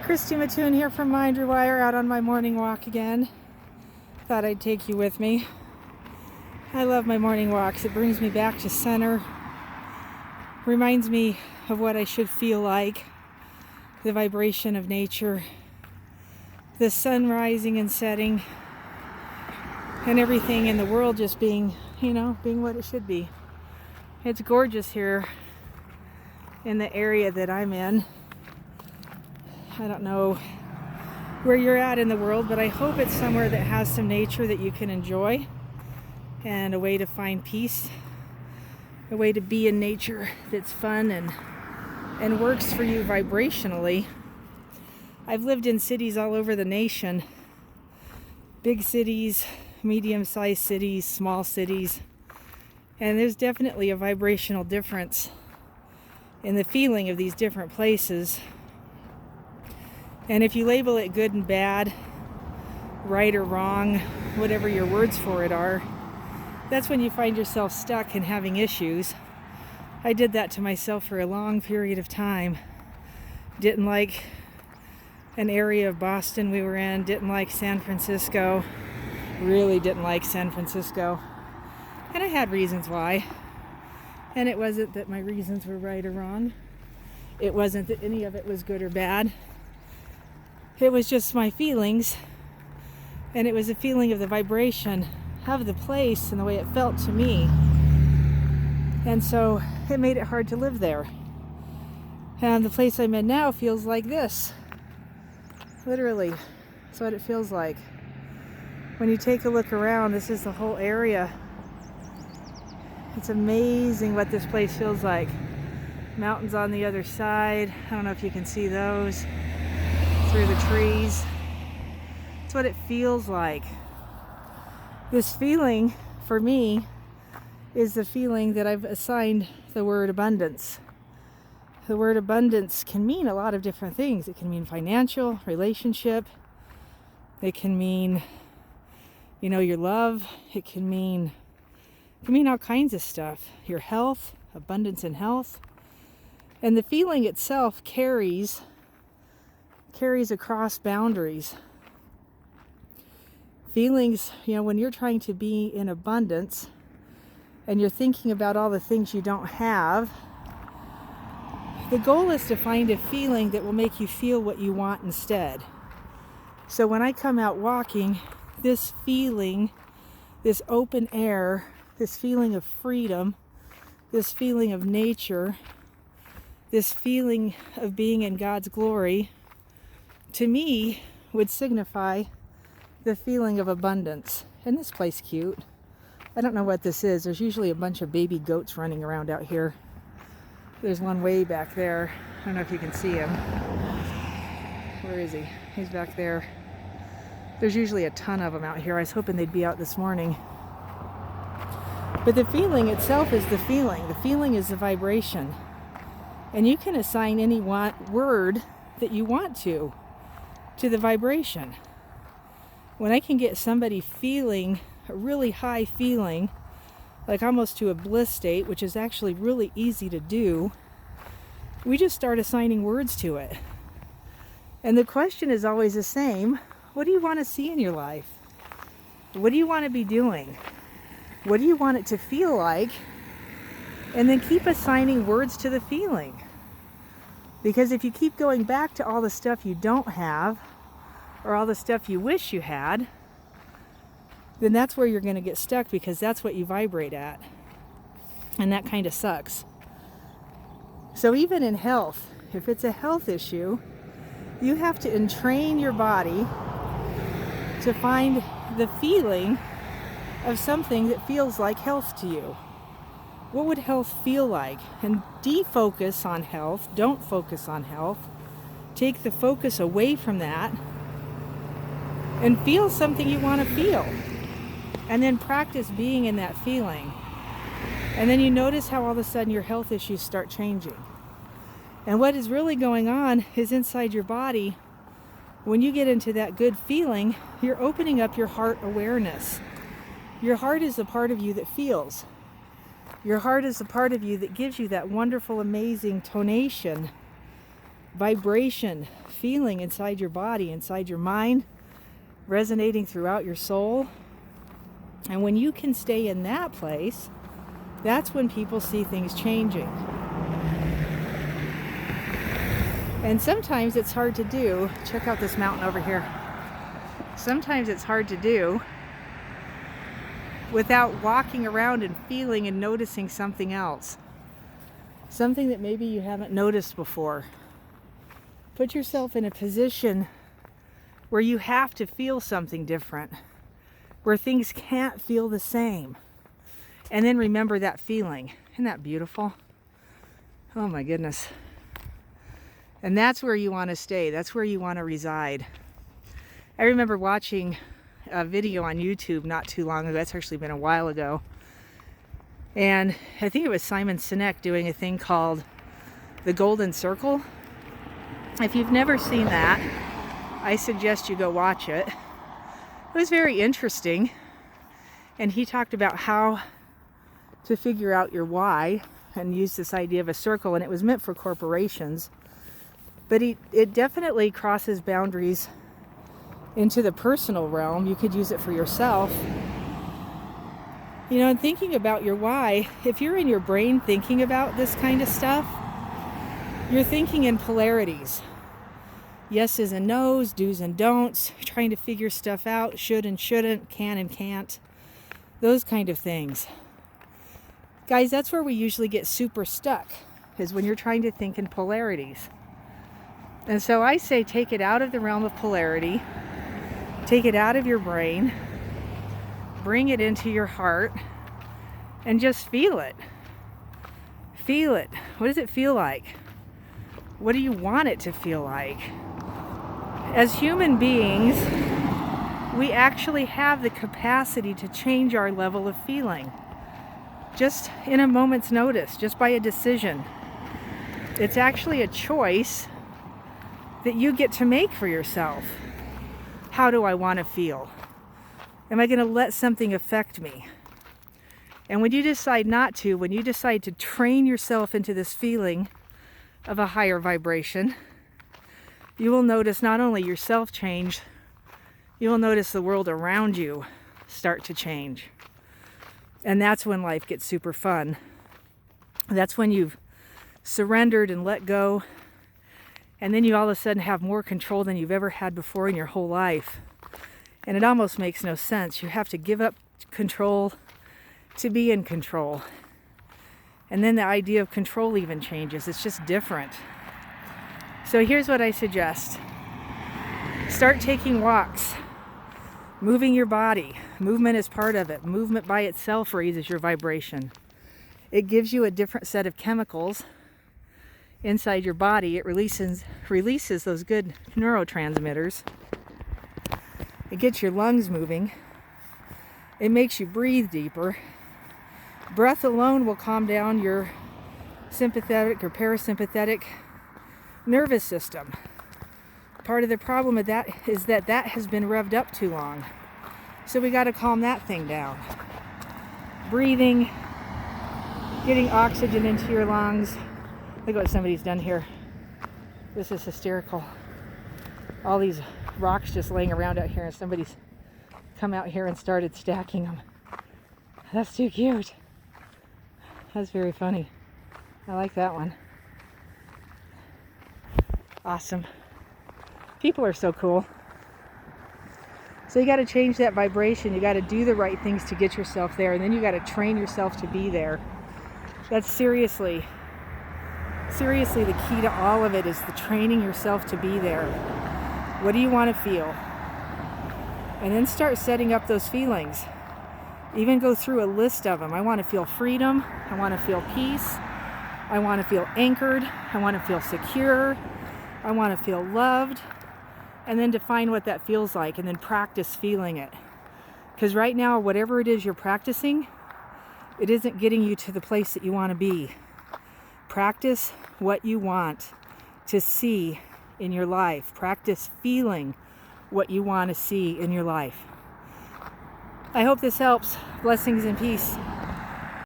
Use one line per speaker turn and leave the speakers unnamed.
Christy Mattoon here from Rewire, out on my morning walk again. Thought I'd take you with me. I love my morning walks. It brings me back to center. Reminds me of what I should feel like. The vibration of nature. The sun rising and setting. And everything in the world just being, being what it should be. It's gorgeous here in the area that I'm in. I don't know where you're at in the world, but I hope it's somewhere that has some nature that you can enjoy and a way to find peace, a way to be in nature that's fun and works for you vibrationally. I've lived in cities all over the nation, big cities, medium-sized cities, small cities, and there's definitely a vibrational difference in the feeling of these different places. And if you label it good and bad, right or wrong, whatever your words for it are, that's when you find yourself stuck and having issues. I did that to myself for a long period of time. Didn't like an area of Boston we were in, didn't like San Francisco, really didn't like San Francisco. And I had reasons why. And it wasn't that my reasons were right or wrong. It wasn't that any of it was good or bad. It was just my feelings, and it was a feeling of the vibration of the place and the way it felt to me. And so it made it hard to live there. And the place I'm in now feels like this. Literally, that's what it feels like. When you take a look around, this is the whole area. It's amazing what this place feels like. Mountains on the other side. I don't know if you can see those. Through the trees. That's what it feels like. This feeling, for me, is the feeling that I've assigned the word abundance. The word abundance can mean a lot of different things. It can mean financial, relationship. It can mean, your love. It can mean all kinds of stuff. Your health, abundance in health. And the feeling itself carries across boundaries. Feelings, when you're trying to be in abundance and you're thinking about all the things you don't have, the goal is to find a feeling that will make you feel what you want instead. So when I come out walking, this feeling, this open air, this feeling of freedom, this feeling of nature, this feeling of being in God's glory, to me, would signify the feeling of abundance. Isn't this place cute? I don't know what this is. There's usually a bunch of baby goats running around out here. There's one way back there. I don't know if you can see him. Where is he? He's back there. There's usually a ton of them out here. I was hoping they'd be out this morning. But the feeling itself is the feeling. The feeling is the vibration. And you can assign any word that you want to the vibration. When I can get somebody feeling a really high feeling, like almost to a bliss state, which is actually really easy to do, we just start assigning words to it. And the question is always the same. What do you want to see in your life? What do you want to be doing? What do you want it to feel like? And then keep assigning words to the feeling. Because if you keep going back to all the stuff you don't have, or all the stuff you wish you had, then that's where you're going to get stuck, because that's what you vibrate at. And that kind of sucks. So even in health, if it's a health issue, you have to entrain your body to find the feeling of something that feels like health to you. What would health feel like? And defocus on health. Don't focus on health. Take the focus away from that and feel something you want to feel. And then practice being in that feeling. And then you notice how all of a sudden your health issues start changing. And what is really going on is inside your body. When you get into that good feeling, you're opening up your heart awareness. Your heart is the part of you that feels. Your heart is the part of you that gives you that wonderful, amazing tonation vibration feeling inside your body, inside your mind, resonating throughout your soul. And when you can stay in that place, that's when people see things changing. And sometimes it's hard to do. Check out this mountain over here. Sometimes it's hard to do without walking around and feeling and noticing something else. Something that maybe you haven't noticed before. Put yourself in a position where you have to feel something different, where things can't feel the same. And then remember that feeling. Isn't that beautiful? Oh my goodness. And that's where you want to stay. That's where you want to reside. I remember watching a video on YouTube not too long ago. That's actually been a while ago. And I think it was Simon Sinek doing a thing called the Golden Circle. If you've never seen that, I suggest you go watch it. It was very interesting. And he talked about how to figure out your why and use this idea of a circle. And it was meant for corporations. But it definitely crosses boundaries into the personal realm. You could use it for yourself. You know, and thinking about your why, if you're in your brain thinking about this kind of stuff, you're thinking in polarities. Yeses and nos, do's and don'ts, trying to figure stuff out, should and shouldn't, can and can't, those kind of things. Guys, that's where we usually get super stuck, is when you're trying to think in polarities. And so I say take it out of the realm of polarity, take it out of your brain, bring it into your heart, and just feel it. Feel it. What does it feel like? What do you want it to feel like? As human beings, we actually have the capacity to change our level of feeling. Just in a moment's notice, just by a decision. It's actually a choice that you get to make for yourself. How do I want to feel? Am I going to let something affect me? And when you decide not to, when you decide to train yourself into this feeling of a higher vibration, you will notice not only yourself change, you will notice the world around you start to change. And that's when life gets super fun. That's when you've surrendered and let go. And then you all of a sudden have more control than you've ever had before in your whole life. And it almost makes no sense. You have to give up control to be in control. And then the idea of control even changes. It's just different. So here's what I suggest. Start taking walks. Moving your body. Movement is part of it. Movement by itself raises your vibration. It gives you a different set of chemicals inside your body. It releases those good neurotransmitters. It gets your lungs moving. It makes you breathe deeper. Breath alone will calm down your sympathetic or parasympathetic nervous system. Part of the problem with that is that has been revved up too long. So we got to calm that thing down. Breathing, getting oxygen into your lungs. Look at what somebody's done here. This is hysterical. All these rocks just laying around out here, and somebody's come out here and started stacking them. That's too cute. That's very funny. I like that one. Awesome. People are so cool. So you got to change that vibration. You got to do the right things to get yourself there, and then you got to train yourself to be there. That's seriously the key to all of it, is the training yourself to be there. What do you want to feel? And then start setting up those feelings. Even go through a list of them. I want to feel freedom. I want to feel peace. I want to feel anchored. I want to feel secure. I want to feel loved. And then define what that feels like, and then practice feeling it. Because right now, whatever it is you're practicing, it isn't getting you to the place that you want to be. Practice what you want to see in your life. Practice feeling what you want to see in your life. I hope this helps. Blessings and peace.